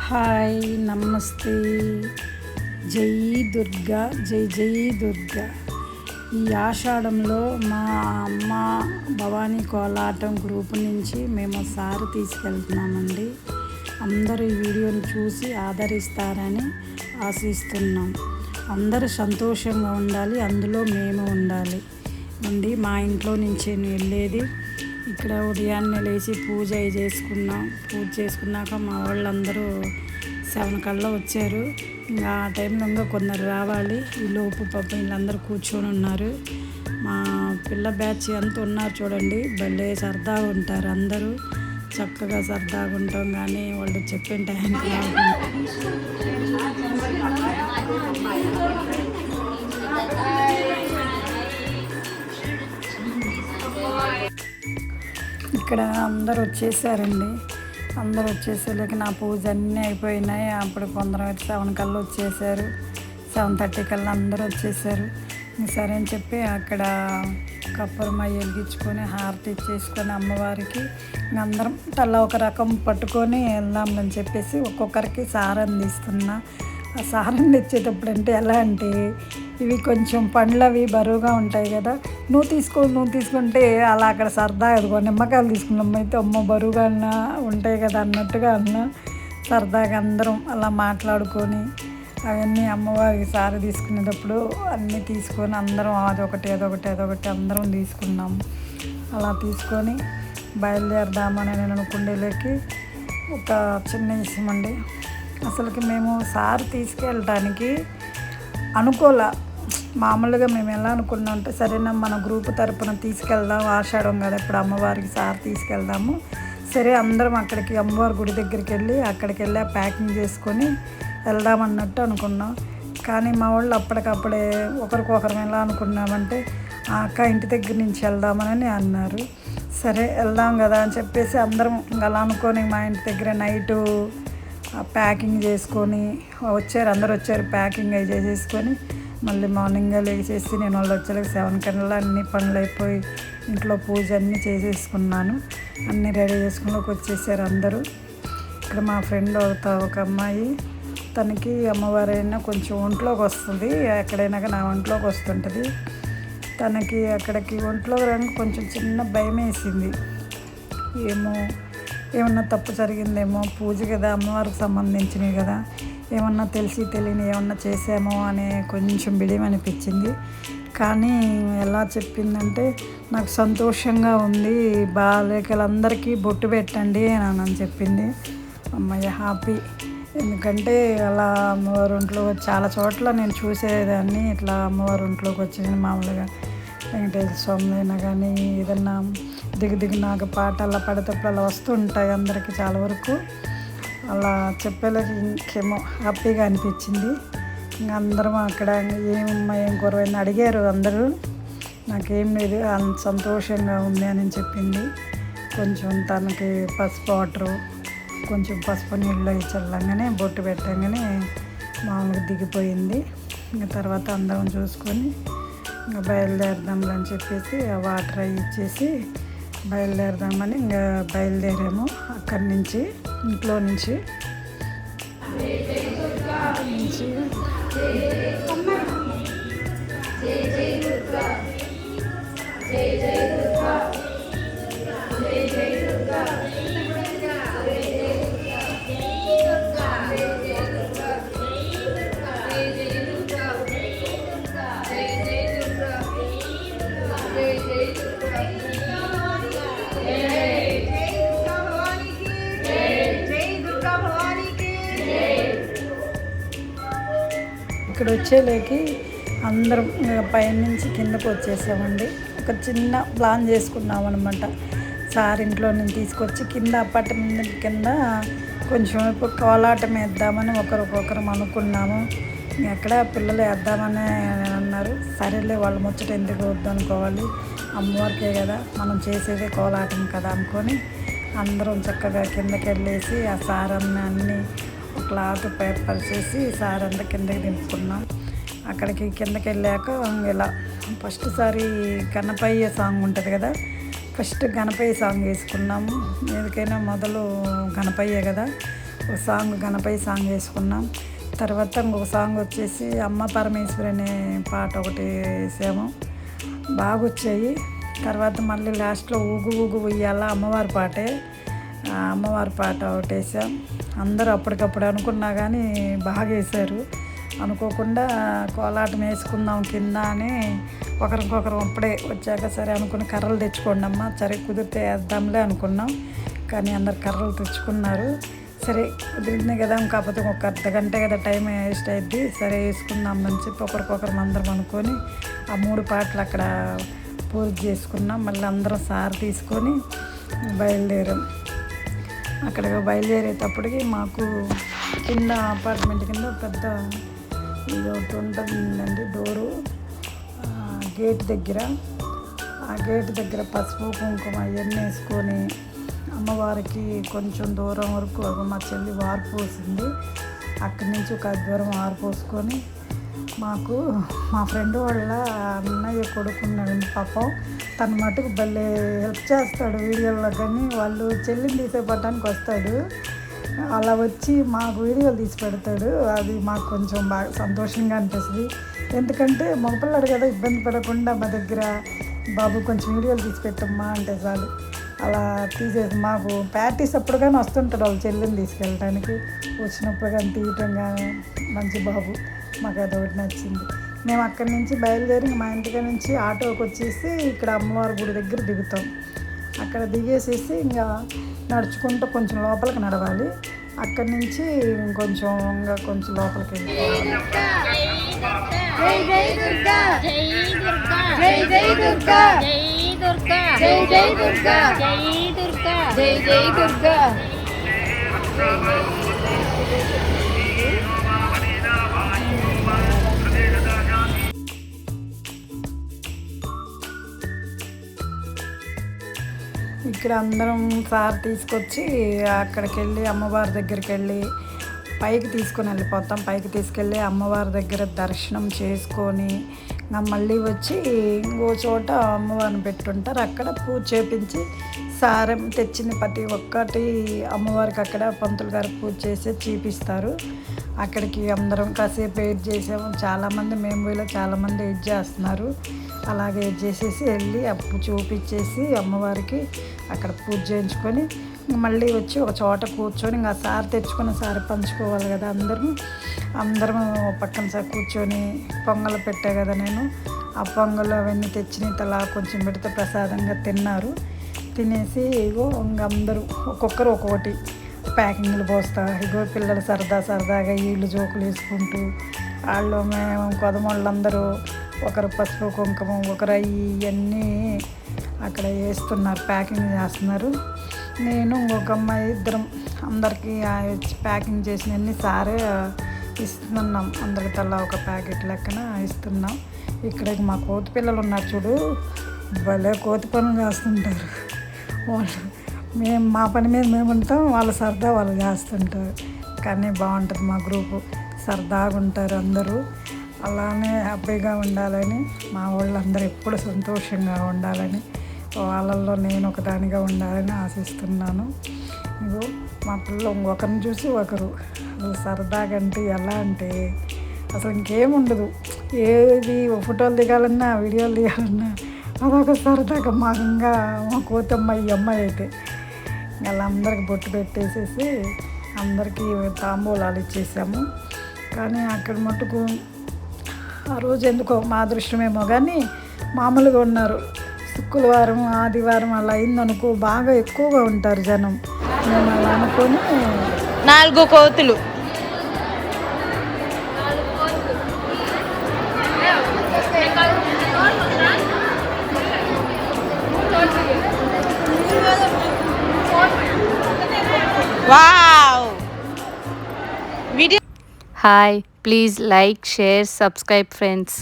Hi, నమస్తే. జై దుర్గా, జై జై దుర్గా. ఈ ఆషాఢంలో మా అమ్మ భవానీ కోలాటం గ్రూప్ నుంచి మేము సారి తీసుకెళ్తున్నామండి. అందరూ ఈ వీడియోని చూసి ఆదరిస్తారని ఆశిస్తున్నాం. అందరూ సంతోషంగా ఉండాలి, అందులో మేము ఉండాలి అండి. మా ఇంట్లో నుంచి నేను వెళ్ళేది. ఇక్కడ ఉదయాన్నే లేచి పూజ చేసుకున్నాక మా వాళ్ళందరూ 7 కల్లా వచ్చారు. ఇంకా ఆ టైంలో ఇంకా కొందరు రావాలి. ఈ లోపు పాపం వీళ్ళందరూ కూర్చొని ఉన్నారు. మా పిల్ల బ్యాచ్ ఎంత ఉన్నారు చూడండి, భలే సరదాగా ఉంటారు. అందరూ చక్కగా సరదాగా ఉంటాం. కానీ వాళ్ళు చెప్పిన టైంకి ఇక్కడ అందరూ వచ్చేసారండి. అందరూ వచ్చేసేలాకి నా పూజ అన్నీ అయిపోయినాయి. అప్పుడు కొందరు 7 కల్లా వచ్చేసారు. 7:30 కల్లా అందరూ వచ్చేసారు. సరే అని చెప్పి అక్కడ కప్పూరమయ్య వెలిగించుకొని హారతి ఇచ్చేసుకొని అమ్మవారికి అందరం తల ఒక రకం పట్టుకొని వెళ్దామని చెప్పేసి ఒక్కొక్కరికి సారం తీస్తున్నా. ఆ సారం తెచ్చేటప్పుడు అంటే ఎలా అంటే, ఇవి కొంచెం పండ్లు అవి బరువుగా ఉంటాయి కదా, నువ్వు తీసుకుంటే అలా అక్కడ సరదాగా అదిగో నిమ్మకాయలు తీసుకున్నాం. అయితే అమ్మ బరువుగా అన్నా ఉంటాయి కదా అన్నట్టుగా అన్నా సరదాగా అందరం అలా మాట్లాడుకొని అవన్నీ అమ్మవారికి సారి తీసుకునేటప్పుడు అన్నీ తీసుకొని అందరం అదొకటి అందరం తీసుకున్నాము. అలా తీసుకొని బయలుదేరదామని నేను అనుకుండేలోకి ఒక చిన్న విషయం అండి. అసలుకి మేము సారి తీసుకెళ్ళటానికి అనుకోలే. మామూలుగా మేము ఎలా అనుకున్నాం అంటే, సరేనా మన గ్రూప్ తరపున తీసుకెళ్దాం, ఆషాఢం కదా ఇప్పుడు అమ్మవారికి సారి తీసుకెళ్దాము. సరే అందరం అక్కడికి అమ్మవారి గుడి దగ్గరికి వెళ్ళి అక్కడికి వెళ్ళి ప్యాకింగ్ చేసుకొని వెళ్దామన్నట్టు అనుకున్నాం. కానీ మా వాళ్ళు అప్పటికప్పుడే ఒకరికొకరం ఎలా అనుకున్నామంటే, ఆ అక్క ఇంటి దగ్గర నుంచి వెళ్దామని అన్నారు. సరే వెళ్దాం కదా అని చెప్పేసి అందరం అలా అనుకొని మా ఇంటి దగ్గర నైటు ప్యాకింగ్ చేసుకొని అందరూ వచ్చారు. ప్యాకింగ్ అవి చేసేసుకొని మళ్ళీ మార్నింగ్గా లేచేసి నేను వాళ్ళు వచ్చేలాగా 7 కల్లా అన్ని పనులు అయిపోయి ఇంట్లో పూజ అన్నీ చేసేసుకున్నాను. అన్నీ రెడీ చేసుకుని వచ్చేసారు అందరూ. ఇక్కడ మా ఫ్రెండ్ ఒక అమ్మాయి, తనకి అమ్మవారైనా కొంచెం ఒంట్లోకి వస్తుంది, ఎక్కడైనా నా ఒంట్లోకి వస్తుంటుంది. తనకి అక్కడికి ఒంట్లోకి రాక కొంచెం చిన్న భయం వేసింది. ఏమన్నా తప్పు జరిగిందేమో, పూజ కదా అమ్మవారికి సంబంధించినవి కదా, ఏమన్నా తెలియని ఏమన్నా చేసామో అనే కొంచెం బిడియం అనిపించింది. కానీ ఎలా చెప్పిందంటే, నాకు సంతోషంగా ఉంది, బాలేకలందరికీ బొట్టు పెట్టండి అని చెప్పింది. అమ్మయ్య హ్యాపీ. ఎందుకంటే అలా అమ్మవారి ఒంట్లో చాలా చోట్ల నేను చూసేదాన్ని, ఇట్లా అమ్మవారి ఒంట్లోకి వచ్చింది. మామూలుగా వెంకటేశ్వర స్వామి అయినా కానీ ఏదన్నా దిగు నాకు పాట అలా పడేటప్పుడు అలా వస్తుంటాయి అందరికీ చాలా వరకు. అలా చెప్పేలాగా ఇంకేమో హ్యాపీగా అనిపించింది. ఇంకా అందరం అక్కడ ఏం కూరవైనా అడిగారు అందరూ. నాకేం లేదు, అంత సంతోషంగా ఉంది అని చెప్పింది. కొంచెం తనకి పసుపు వాటరు, కొంచెం పసుపు నీళ్ళు చల్లంగానే బొట్టు పెట్టంగానే మామూలుగా దిగిపోయింది. ఇంకా తర్వాత అందరం చూసుకొని ఇంకా బయలుదేరదాంలని చెప్పేసి ఆ వాటర్ అవి ఇచ్చేసి బయలుదేరదామని ఇంకా బయలుదేరాము. అక్కడి నుంచి ఇంట్లో నుంచి ఇక్కడ వచ్చేలేకి అందరం పైనుంచి కిందకు వచ్చేసామండి. ఒక చిన్న ప్లాన్ చేసుకున్నాం అనమాట. సార్ ఇంట్లో నేను తీసుకొచ్చి కింద అపార్ట్మెంట్ కింద కొంచెం ఇప్పుడు కోలాటం వేద్దామని ఒకరికొకరం అనుకున్నాము. ఎక్కడ పిల్లలు వేద్దామని అన్నారు. సరేలే వాళ్ళ ముచ్చట ఎందుకు వద్దనుకోవాలి, అమ్మవారికే కదా మనం చేసేదే కోలాటం కదా అనుకొని అందరం చక్కగా కిందకి వెళ్ళేసి ఆ సారన్ని అన్నీ క్లాత్ పేపర్ చేసి సారంతా కిందకి దింపుకున్నాం. అక్కడికి కిందకి వెళ్ళాక ఇలా ఫస్ట్ సారి గణపయ్య సాంగ్ ఉంటుంది కదా, ఫస్ట్ గణపయ్య సాంగ్ వేసుకున్నాము. ఎందుకైనా మొదలు గణపయ్యే కదా, ఒక సాంగ్ గణపతి సాంగ్ వేసుకున్నాం. తర్వాత ఇంకొక సాంగ్ వచ్చేసి అమ్మ పరమేశ్వరి అనే పాట ఒకటి వేసాము, బాగా వచ్చాయి. తర్వాత మళ్ళీ లాస్ట్లో ఊగు ఊగు ఉయ్యాల అమ్మవారి పాటే, అమ్మవారి పాట ఒకటి వేసాం. అందరూ అప్పటికప్పుడు అనుకున్నా కానీ బాగా వేశారు. అనుకోకుండా కోలాటం వేసుకుందాం కింద అని ఒకరికొకరు అప్పుడే వచ్చాక సరే అనుకుని కర్రలు తెచ్చుకోండి అమ్మ, సరే కుదిరితే వేద్దాంలే అనుకున్నాం. కానీ అందరు కర్రలు తెచ్చుకున్నారు. సరే కుదిరింది కదా, కాకపోతే ఒక అర్ధగంట కదా టైం వేస్ట్ అయింది, సరే వేసుకుందాం అని చెప్పి ఒకరికొకరు అందరం అనుకొని ఆ 3 పాటలు అక్కడ పూజ చేసుకున్నాం. మళ్ళీ అందరం సార్ తీసుకొని బయలుదేరాం. అక్కడ బయలుదేరేటప్పటికి మాకు కింద అపార్ట్మెంట్ కింద పెద్ద ఇది ఒకటి ఉంటుందండి డోరు, గేట్ దగ్గర. ఆ గేట్ దగ్గర పసుపు కుంకుమ అవన్నీ వేసుకొని అమ్మవారికి కొంచెం దూరం వరకు మా చెల్లి వారు పోసింది. అక్కడి నుంచి ఒక దూరం వారు పోసుకొని మాకు మా ఫ్రెండ్ వాళ్ళ అన్నయ్య కొడుకున్నాడండి పాపం, తన మటుకు భలే హెల్ప్ చేస్తాడు వీడియోలో. కానీ వాళ్ళు చెల్లిని తీసేపట్టడానికి వస్తాడు, అలా వచ్చి మాకు వీడియోలు తీసి పెడతాడు. అది మాకు కొంచెం బాగా సంతోషంగా అనిపిస్తుంది. ఎందుకంటే మగపిల్లాడు కదా, ఇబ్బంది పడకుండా మా దగ్గర బాబు కొంచెం వీడియోలు తీసి పెట్టమ్మా అంటే చాలు అలా తీసేసి మాకు ప్రాక్టీస్ అప్పుడు కానీ వస్తుంటాడు వాళ్ళ చెల్లిని తీసుకెళ్ళడానికి, వచ్చినప్పుడు కానీ తీయటం కానీ. మంచి బాబు, మాకు అదొకటి నచ్చింది. మేము అక్కడి నుంచి బయలుదేరి మా ఇంటికి నుంచి ఆటోకి వచ్చేసి ఇక్కడ అమ్మవారి గుడి దగ్గర దిగుతాం. అక్కడ దిగేసేసి ఇంకా నడుచుకుంటూ కొంచెం లోపలికి నడవాలి. అక్కడి నుంచి ఇంకా కొంచెం లోపలికి వెళ్ళిపోవాలి. జై జై దుర్గా, జై దుర్గా, జై జై దుర్గా, జై దుర్గా, జై జై దుర్గా, జై దుర్గా, జై జై దుర్గా. ఇక్కడ అందరం సార్ తీసుకొచ్చి అక్కడికి వెళ్ళి అమ్మవారి దగ్గరికి వెళ్ళి పైకి తీసుకొని వెళ్ళిపోతాం. పైకి తీసుకెళ్ళి అమ్మవారి దగ్గర దర్శనం చేసుకొని మళ్ళీ వచ్చి ఇంకో చోట అమ్మవారిని పెట్టుంటారు, అక్కడ పూజ చేపించి సారం తెచ్చిన ప్రతి ఒక్కటి అమ్మవారికి అక్కడ పంతులు గారు పూజ చేసి చూపిస్తారు. అక్కడికి అందరం కాసేపు వెయిట్ చేసాము. చాలామంది మేము పోయిలో చాలామంది వెయిట్ చేస్తున్నారు. అలాగే వెయిట్ చేసేసి వెళ్ళి అప్పుడు చూపించేసి అమ్మవారికి అక్కడ పూజ చేయించుకొని మళ్ళీ వచ్చి ఒక చోట కూర్చొని ఇంకా సారి తెచ్చుకొని సారి పంచుకోవాలి కదా, అందరం పక్కన సార్ కూర్చొని పొంగలు పెట్టా కదా నేను, ఆ పొంగలు అవన్నీ తెచ్చిన తలా కొంచెం పెడితే ప్రసాదంగా తిన్నారు. తినేసి ఇగో ఇంకా అందరూ ఒక్కొక్కరు ఒక్కొక్కటి ప్యాకింగ్లు పోస్తా. ఇగో పిల్లలు సరదాగా వీళ్ళు జోకులు వేసుకుంటూ వాళ్ళు మేము కొదమోళ్ళందరూ ఒకరు పసుపు కుంకుమ ఒకరు ఇవన్నీ అక్కడ వేస్తున్నారు, ప్యాకింగ్ చేస్తున్నారు. నేను ఇంకొక అమ్మాయి ఇద్దరం అందరికీ ప్యాకింగ్ చేసినవన్నీ సారే ఇస్తున్నాం. అందరికి తలా ఒక ప్యాకెట్ లెక్కన ఇస్తున్నాం. ఇక్కడ మా కోతి పిల్లలు ఉన్నారు చూడు, భలే కోతి పనులు చేస్తుంటారు వాళ్ళు. మా పని మీద మేము ఉంటాం, వాళ్ళ సరదా వాళ్ళు చేస్తుంటారు. కానీ బాగుంటుంది మా గ్రూపు, సరదాగా ఉంటారు అందరూ. అలానే హ్యాపీగా ఉండాలని, మా వాళ్ళందరూ ఎప్పుడు సంతోషంగా ఉండాలని, వాళ్ళల్లో నేను ఒకదానిగా ఉండాలని ఆశిస్తున్నాను. ఇగో మా పిల్లలు ఒకరిని చూసి ఒకరు సరదాగా అంటే ఎలా అంటే అసలు ఇంకేముండదు, ఏది ఫోటోలు దిగాలన్నా వీడియోలు దిగాలన్నా అదొక సరదాగా మాకంగా మా కోతమ్మ ఈ అమ్మాయి అయితే వాళ్ళందరికి బొట్టు పెట్టేసేసి అందరికీ తాంబూలాలు ఇచ్చేసాము. కానీ అక్కడ మటుకు ఆ రోజు ఎందుకో మా అదృష్టమేమో కానీ మామూలుగా ఉన్నారు. శుక్రవారం ఆదివారం అలా అయిందనుకో బాగా ఎక్కువగా ఉంటారు జనం. మేము అలా అనుకొని 4 కోతులు wow video. Hi, please like, share, subscribe friends.